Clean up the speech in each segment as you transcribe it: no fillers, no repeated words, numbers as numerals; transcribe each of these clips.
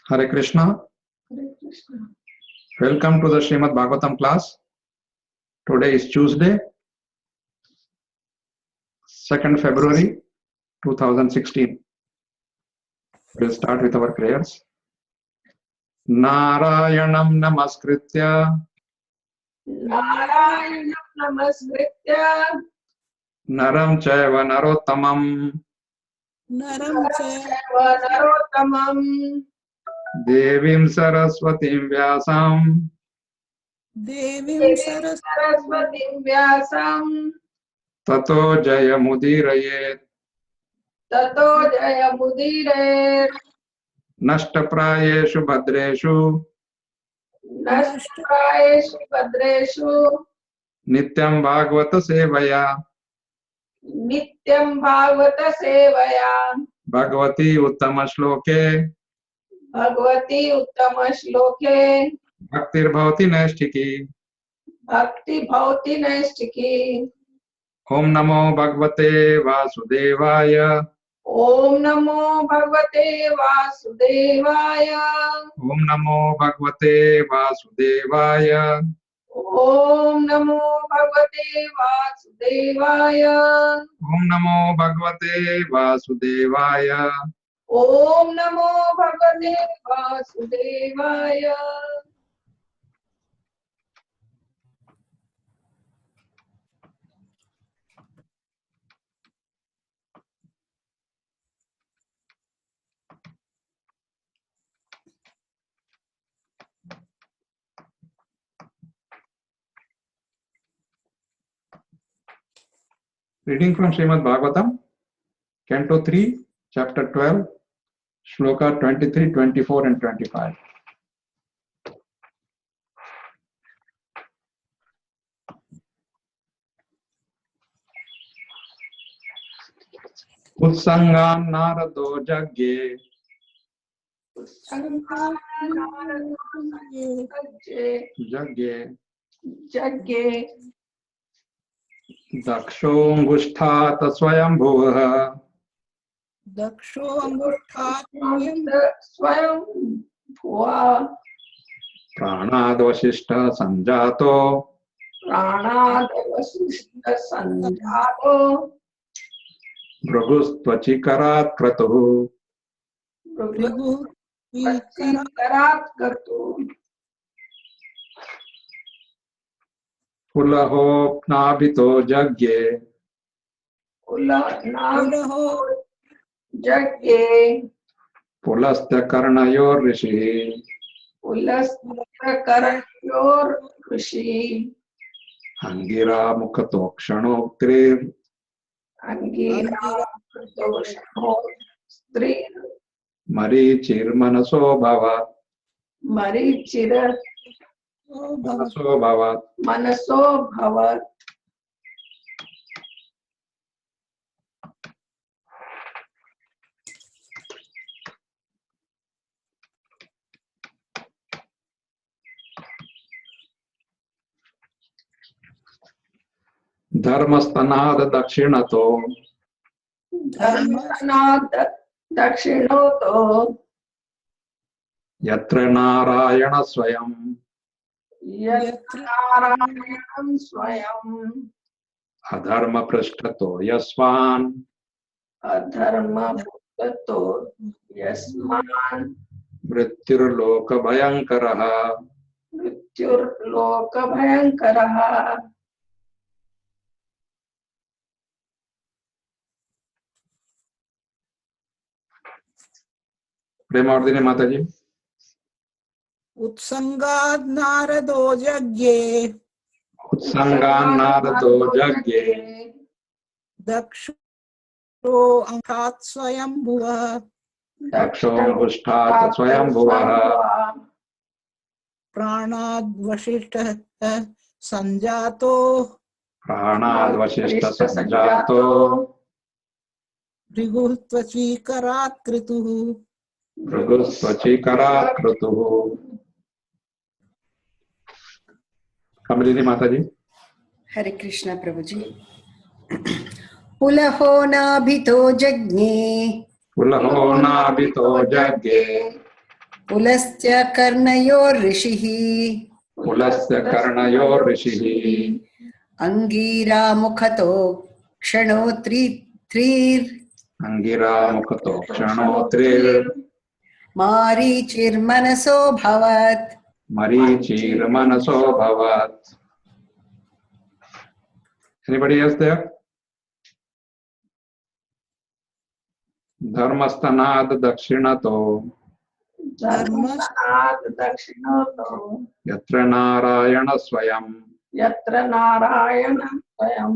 Hare Krishna. Welcome to the Srimad Bhagavatam class. Today is Tuesday, 2nd February 2016. We'll start with our prayers. Narayanam namaskritya naram chaiva narottamam devim saraswatim vyasam tato jayamudiraye nashtaprayeshu bhadreshu nityam bhagavata sevaya bhagavati uttama shloke bhaktir bhavati naistiki. Om namo bhagavate vasudevaya. Om Namo Bhagavate Vasudevaya. Om namo bhagavate vasudevaya. Om Namo Bhagavate Vasudevaya. Om namo bhagavate vasudevaya. Om Namo Bhagavate Vasudevaya. Reading from Srimad Bhagavatam, Canto 3, Chapter 12, Sloka 23, 24 and 25. Utsangan narado jagge Jagge Dakshongushthat swayambhuva Swayambhuva Pranad Vasishta Sanjato Bhragustvachi Kratuhu Pulaho Pnabhito Jagge Pulastya Karnayor Rishi Angira Mukhatokshanoktrir Marichir Manaso Bhavat Manaso Bhavat. Dharmastanad Dakshinato Yatra Narayana Swayam Adharma Prashtato Yasvan Mrityur Loka Bhayankaraha. Premardini Mataji. Utsangan narado jagge Daksho angkat swayambhuva Pranad Vasishta Sanjato Bhragustvachi Krituhu. Kamalini Mataji. Hare Krishna Prabhuji. Pulaho nabhito jagge Pulastya कर्णयोर् ऋषिः पुलस्य कर्णयोः ऋषिः अङ्गीरामुखतो क्षणोत्रीर् अंगिरामुखतो क्षणोत्रिर् मारीचिर्मनसोऽभवत् मरीचिर्मनसो भवत्. Anybody else there? धर्मस्तनाद दक्षिणतो धर्मस्थानात् दक्षिणोतो यत्र नारायण स्वयं यत्र नारायण स्वयं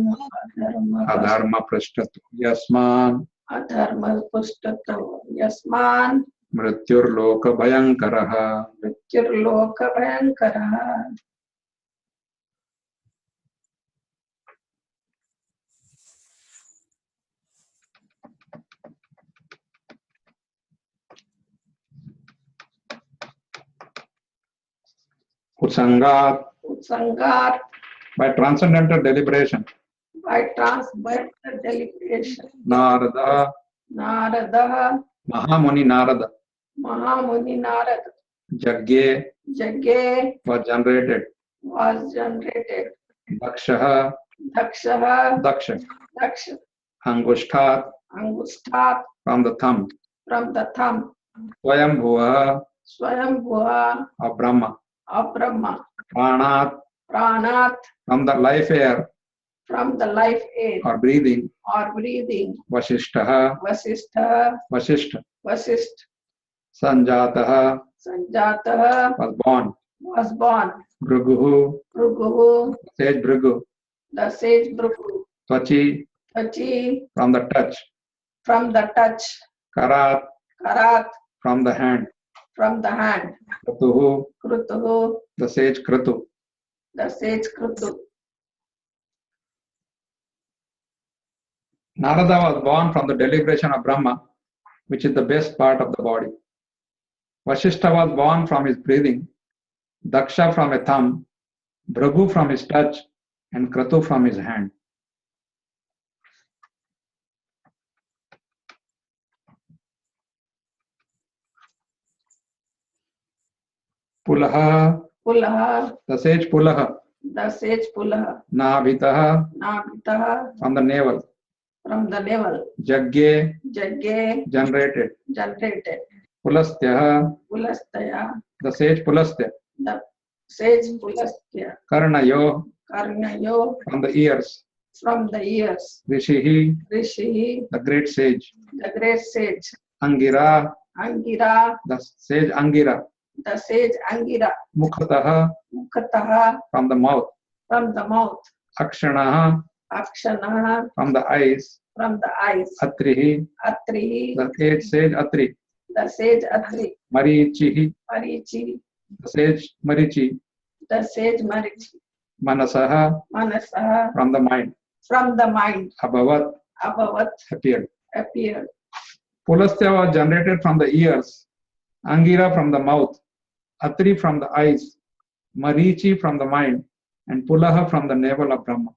अधर्म पृष्ठतो यस्मान् अधर्मपुष्टतो यस्मान् मृत्युर्लोक भयंकरः. मृत्युर्लोकभयङ्करः. Utsangat, उत्संगात् by transcendental deliberation, by transcendental deliberation. Narada, नारदः Mahamuni Narada, महामुनि Narad Jagye यज्ञे was generated. was generated. Dakshaha, दक्षः Daksha, Daksha Angushtat, अंगुष्ठात् from the thumb. from the thumb. Swayambhuva स्वयंभुवा of Brahma. of Brahma. Pranat, प्राणात् from the life air from the life air or breathing. or breathing. Vashishtaha, वशिष्ठः Vashishta. Vashishtha Sanjataha संजातः was born. was born. Bhruguhu, भृगुः sage Bhrugu. the sage Bhrigu. Tvachi, Achi from the touch. from the touch. Karat, Karat from the hand. from the hand. Kratuhu, Krutuhu the sage Kratu. the sage Krutu. Narada was born from the deliberation of Brahma, which is the best part of the body. Vashishta was born from his breathing, Daksha from a thumb, Bhrigu from his touch, and Kratu from his hand. Pulaha, Pulaha the sage Pulaha, the sage Pulaha. Nabhitaha, Nabhitaha from the navel, from the navel. Jagye, Jagge generated, generated. Pulastyaha, Pulastaya the sage Pulastya, the sage Pulastya. Karnayo, Karnayo from the ears, from the ears. Rishihi, Rishi the great sage, the great sage. Angira, Angira the sage Angira, the sage Angira. Mukhataha, Mukataha from the mouth, from the mouth. Akshanaha, Akshanaha from the eyes, from the eyes. Atrihi, Atri the sage Atri, the sage Atri. Marichihi, Marichi the sage Marichi, the sage Marichi. Manasaha, Manasaha from the mind, from the mind. Abhavat, Abhavat appeared. appeared. Pulastya was generated from the ears, Angira from the mouth, Atri from the eyes, Marichi from the mind, and Pulaha from the navel of Brahma.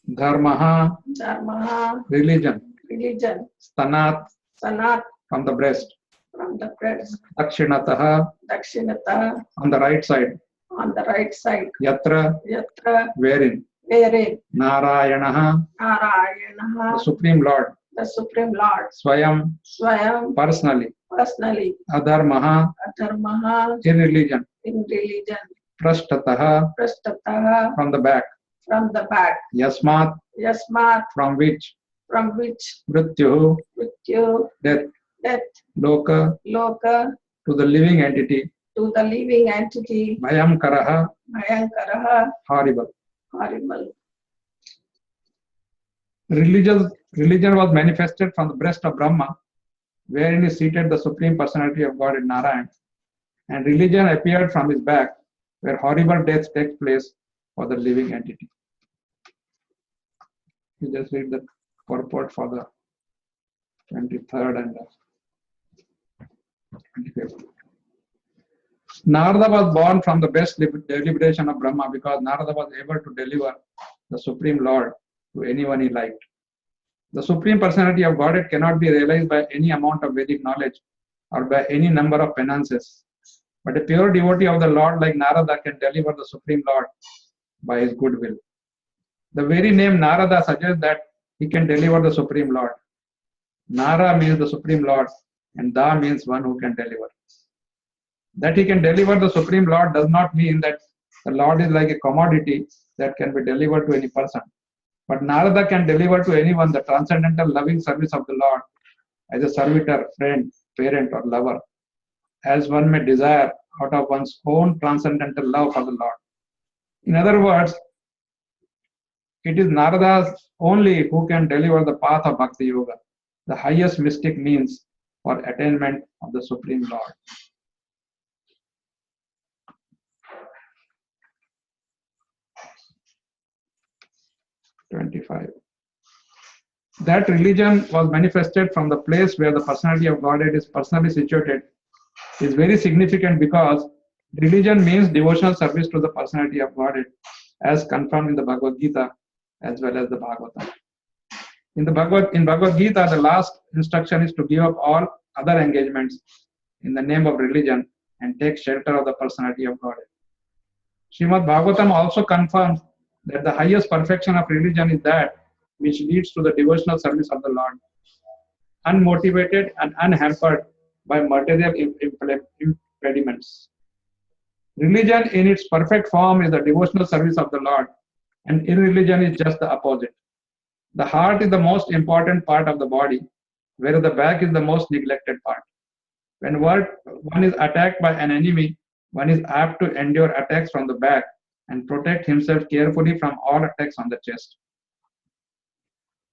Dharmaha, Dharma religion, religion. Stanat, Sanat from the breast, from the breast. Dakshinataha, Dakshinata on the right side, on the right side. Yatra, Yatra wherein, wherein Narayanaha, the Narayanaha Supreme Lord, the Supreme Lord. Swayam, Swayam personally, personally. Adharmaha, Adharmaha in religion, in religion. Prashtataha, Prastataha from the back, from the back. Yasmat, Yasmat from which, from which. Mrityuhu, Mrityu death, death. Loka, Loka to the living entity, to the living entity. Bhayamkaraha, Bhayankaraha horrible. horrible. Religion was manifested from the breast of Brahma, wherein is seated the Supreme Personality of God in Narayan, and religion appeared from his back, where horrible death takes place for the living entity. You just read the purport for the 23rd and 25th. Narada was born from the best deliberation of Brahma because Narada was able to deliver the Supreme Lord to anyone he liked. The Supreme Personality of Godhead cannot be realized by any amount of Vedic knowledge or by any number of penances. But a pure devotee of the Lord like Narada can deliver the Supreme Lord by his goodwill. The very name Narada suggests that he can deliver the Supreme Lord. Nara means the Supreme Lord and Da means one who can deliver. That he can deliver the Supreme Lord does not mean that the Lord is like a commodity that can be delivered to any person. But Narada can deliver to anyone the transcendental loving service of the Lord as a servitor, friend, parent, or lover, as one may desire out of one's own transcendental love for the Lord. In other words, it is Narada only who can deliver the path of Bhakti Yoga, the highest mystic means for attainment of the Supreme Lord. That religion was manifested from the place where the personality of Godhead is personally situated is very significant because religion means devotional service to the personality of Godhead as confirmed in the Bhagavad Gita as well as the Bhagavatam. In Bhagavad Gita, the last instruction is to give up all other engagements in the name of religion and take shelter of the personality of Godhead. Srimad Bhagavatam also confirms that the highest perfection of religion is that which leads to the devotional service of the Lord, unmotivated and unhampered by material impediments. Religion in its perfect form is the devotional service of the Lord, and irreligion is just the opposite. The heart is the most important part of the body, whereas the back is the most neglected part. When one is attacked by an enemy, one is apt to endure attacks from the back and protect himself carefully from all attacks on the chest.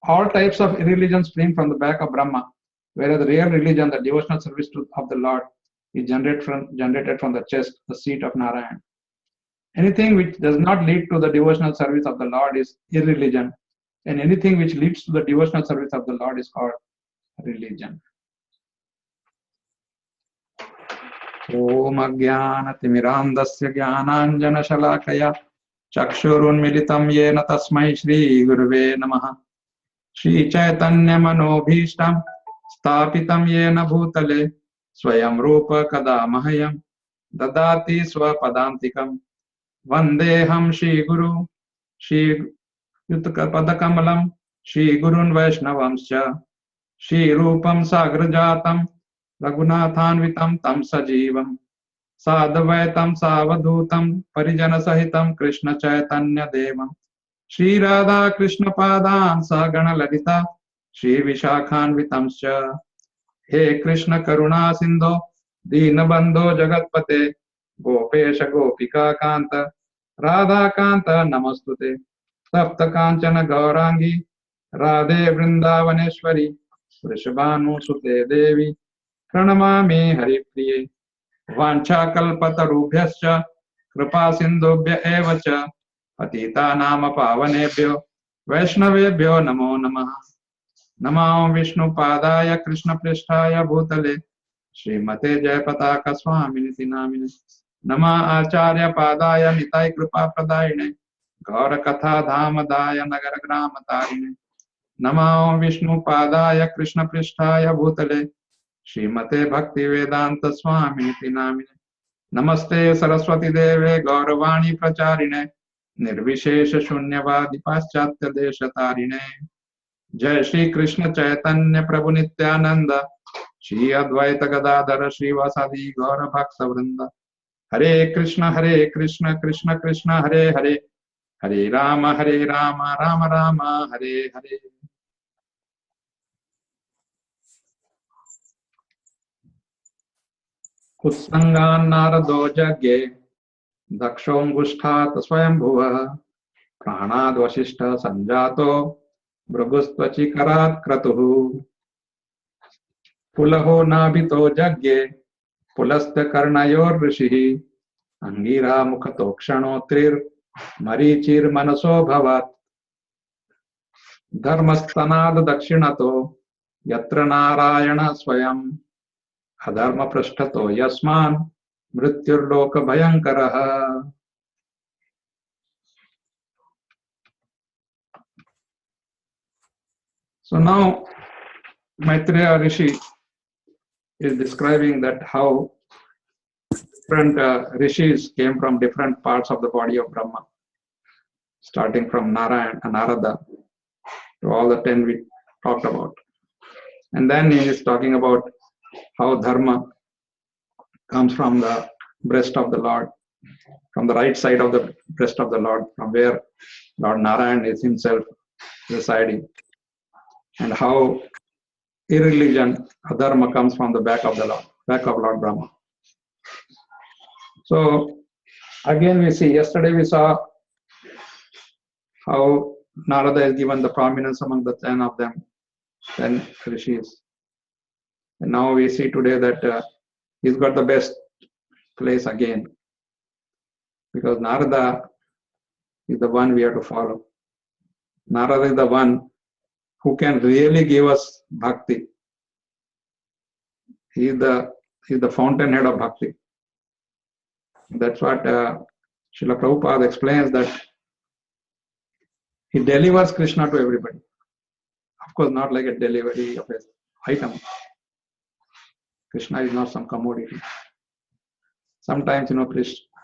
All types of irreligion spring from the back of Brahma, whereas the real religion, the devotional service of the Lord, is generated from the chest, the seat of Narayan. Anything which does not lead to the devotional service of the Lord is irreligion, and anything which leads to the devotional service of the Lord is called religion. Om Ajnana-timirandasya Jnananjana-shalakaya Chakshurunmilitam Yena Tasmai Shri Guruve Namaha Shri Chaitanya Manobhishtam Stapitam Yena Bhutale Swayam Rupa Kadamahayam Dadati Swapadantikam Vandeham Shri Guru Shri Yutakapadakammalam Shri Gurun Vaishnavamscha Shri Rupam Sagrajatam Raghunathanvitam Tam Sajivam Sadvaitam Savadhutam Parijana Sahitam Krishna Chaitanya Devam Shri Radha Krishna Padan Sagana Lalita Shri Vishakhanvitamscha He Krishna Karuna Sindho Dinabandho Jagatpate Gopesha Gopika Kanta Radha Kanta Namastute Sapta Kanchana Gaurangi Radhe Vrindavaneshwari Vrishabhanu Sute Devi Pranamami Haripriye Vancha Kalpatarubhyascha Kripa Sindhubhya Evacha Patita Nama Pavanebhyo Vaishnavebhyo Namo Namaha Namo Vishnu Padaya Krishna Pristhaya Bhutale Srimate Jayapataka Swaminiti Namine Nama Acharya Padaya Nitai Kripa Pradayine Gaura Katha Dhamadaya Nagara Grama Tarine Namo Vishnu Padaya Krishna Pristhaya Bhutale Srimate Bhakti Vedanta Swaminiti Namine Namaste Saraswati Deve Gauravani Pracharine Nirvishesha Shunyavadi Paschatya Deshatarine Jai Shri Krishna Chaitanya Prabhu Nityananda Shri Advaita Gadadhara Shri Vasadi Gaura Bhakta Vrinda Hare Krishna Krishna Krishna Hare Hare Hare Rama Rama Rama Hare Hare. Utsangan Narado Jagye Dakshongushthat Swayambhuva Pranad Vasishta Sanjato Bragustvachi Karat Kratuhu Pulaho Nabito Jagye Pulasta Karnayor Rishihi Angira Mukhatokshano Trir Marichir Manaso Bhavat Dharmastanad Dakshinato Yatra Narayana Swayam Adharma Prashtato Yasman Mrityur Loka Bhayankaraha. So now Maitreya Rishi is describing that how different rishis came from different parts of the body of Brahma, starting from Narada to all the 10 we talked about. And then he is talking about how dharma comes from the breast of the Lord, from the right side of the breast of the Lord, from where Lord Narayan is himself residing, and how irreligion, adharma, comes from the back of Lord Brahma. So again we see, yesterday we saw how Narada is given the prominence among the 10 of them, 10 rishis. And now we see today that he's got the best place again, because Narada is the one we have to follow. Narada is the one who can really give us bhakti. He is the fountainhead of bhakti. That's what Srila Prabhupada explains, that he delivers Krishna to everybody. Of course, not like a delivery of an item. Krishna is not some commodity. Sometimes,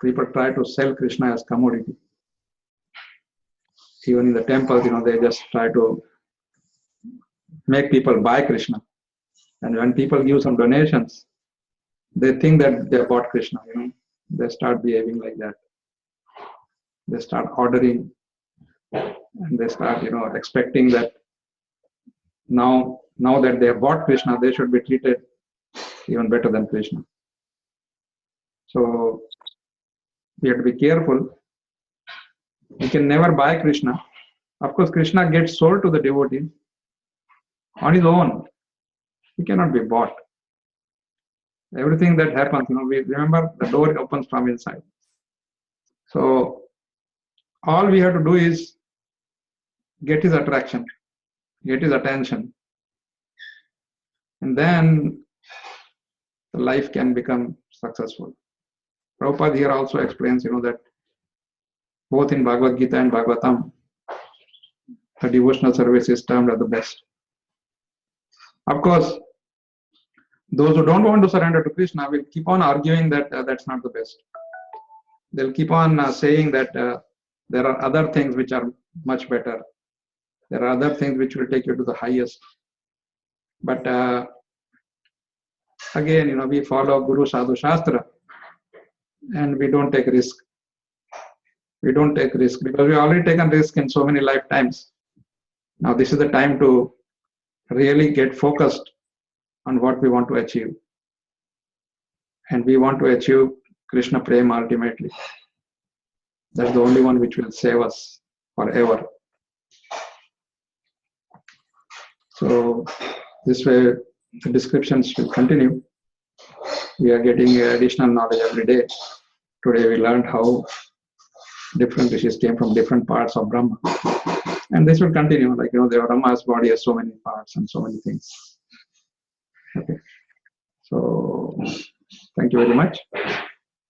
people try to sell Krishna as commodity. Even in the temples, they just try to make people buy Krishna. And when people give some donations, they think that they bought Krishna. They start behaving like that. They start ordering, and they start, expecting that now that they have bought Krishna, they should be treated even better than Krishna. So we have to be careful. We can never buy Krishna. Of course, Krishna gets sold to the devotee on his own. He cannot be bought. Everything that happens, we remember the door opens from inside. So all we have to do is get his attraction, get his attention, and then the life can become successful. Prabhupada here also explains, that both in Bhagavad Gita and Bhagavatam, the devotional service is termed as the best. Of course, those who don't want to surrender to Krishna will keep on arguing that that's not the best. They'll keep on saying that there are other things which are much better. There are other things which will take you to the highest. But again, we follow Guru Sadhu Shastra, and we don't take risk. We don't take risk because we've already taken risk in so many lifetimes. Now this is the time to really get focused on what we want to achieve. And we want to achieve Krishna Prema ultimately. That's the only one which will save us forever. So this way the descriptions will continue. We are getting additional knowledge every day. Today we learned how different rishis came from different parts of Brahma. And this will continue, like, the Brahma's body has so many parts and so many things. Okay. So, thank you very much. I'd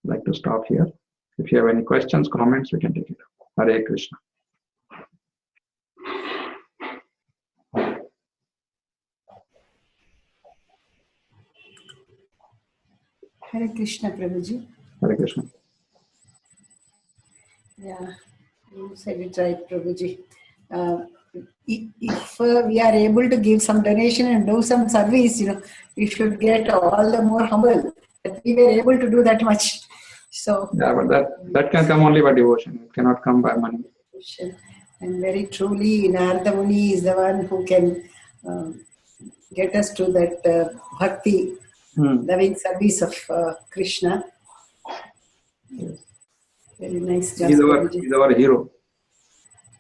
like to stop here. If you have any questions, comments, we can take it. Hare Krishna. Hare Krishna, Prabhuji. Hare Krishna. Yeah, you said it right, Prabhuji. If we are able to give some donation and do some service, we should get all the more humble that we were able to do that much. So yeah, but that can come only by devotion. It cannot come by money. And very truly, Narada Muni is the one who can get us to that bhakti, loving service of Krishna. Yes. Very nice. He's our hero.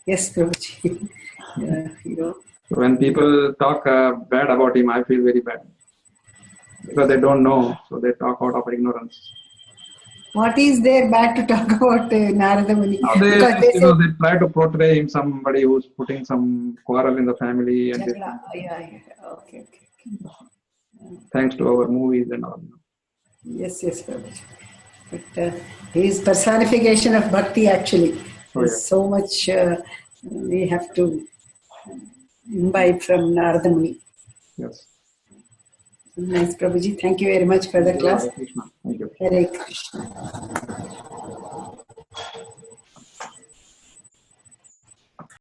Yes, Prabhuji. Hero. So when people talk bad about him, I feel very bad. Because they don't know, so they talk out of ignorance. What is there bad to talk about Narada Muni? They try to portray him somebody who's putting some quarrel in the family. And yeah. Okay. Thanks to our movies and all. Yes, Prabhuji. But he is personification of bhakti actually. There's so much we have to imbibe from Narada Muni. Yes. Nice, Prabhuji. Thank you very much for the Thank you, class. Hare Krishna. Thank you. Hare Krishna.